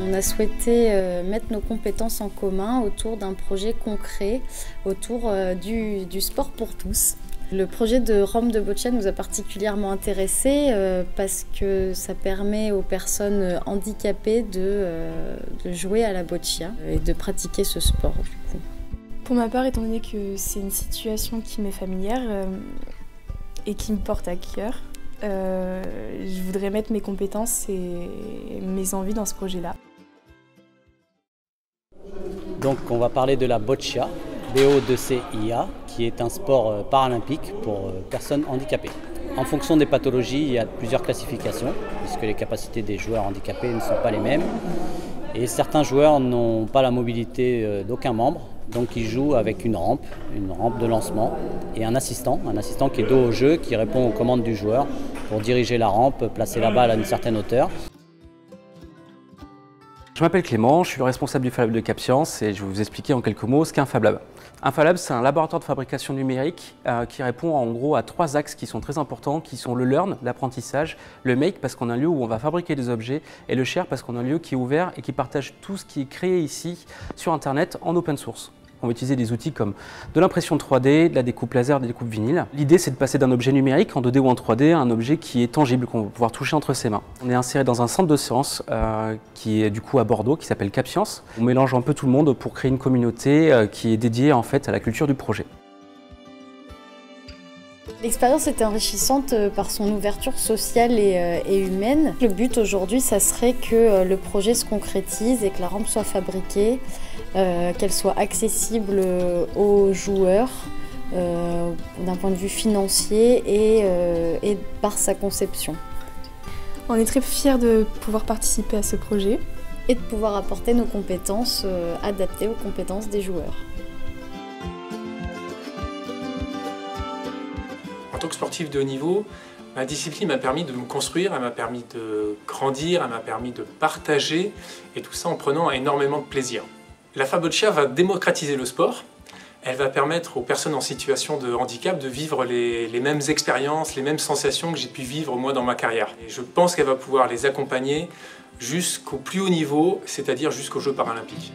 On a souhaité mettre nos compétences en commun autour d'un projet concret, autour du sport pour tous. Le projet de rampe de boccia nous a particulièrement intéressés parce que ça permet aux personnes handicapées de jouer à la boccia et de pratiquer ce sport. Du coup. Pour ma part, étant donné que c'est une situation qui m'est familière et qui me porte à cœur, je voudrais mettre mes compétences et mes envies dans ce projet-là. Donc on va parler de la boccia, BO2CIA, qui est un sport paralympique pour personnes handicapées. En fonction des pathologies, il y a plusieurs classifications, puisque les capacités des joueurs handicapés ne sont pas les mêmes. Et certains joueurs n'ont pas la mobilité d'aucun membre, donc ils jouent avec une rampe de lancement et un assistant qui est dos au jeu, qui répond aux commandes du joueur pour diriger la rampe, placer la balle à une certaine hauteur. Je m'appelle Clément, je suis le responsable du Fab Lab de CapScience et je vais vous expliquer en quelques mots ce qu'est un Fab Lab. Un Fab Lab, c'est un laboratoire de fabrication numérique qui répond en gros à 3 axes qui sont très importants, qui sont le learn, l'apprentissage, le make parce qu'on a un lieu où on va fabriquer des objets et le share parce qu'on a un lieu qui est ouvert et qui partage tout ce qui est créé ici sur Internet en open source. On va utiliser des outils comme de l'impression 3D, de la découpe laser, de la découpe vinyle. L'idée, c'est de passer d'un objet numérique en 2D ou en 3D à un objet qui est tangible, qu'on va pouvoir toucher entre ses mains. On est inséré dans un centre de sciences qui est du coup à Bordeaux, qui s'appelle CapScience. On mélange un peu tout le monde pour créer une communauté qui est dédiée en fait à la culture du projet. L'expérience était enrichissante par son ouverture sociale et humaine. Le but aujourd'hui, ça serait que le projet se concrétise et que la rampe soit fabriquée, qu'elle soit accessible aux joueurs d'un point de vue financier et par sa conception. On est très fiers de pouvoir participer à ce projet. Et de pouvoir apporter nos compétences adaptées aux compétences des joueurs. En tant que sportif de haut niveau, ma discipline m'a permis de me construire, elle m'a permis de grandir, elle m'a permis de partager, et tout ça en prenant énormément de plaisir. La Fab Boccia va démocratiser le sport, elle va permettre aux personnes en situation de handicap de vivre les mêmes expériences, les mêmes sensations que j'ai pu vivre moi dans ma carrière. Et je pense qu'elle va pouvoir les accompagner jusqu'au plus haut niveau, c'est-à-dire jusqu'aux Jeux paralympiques.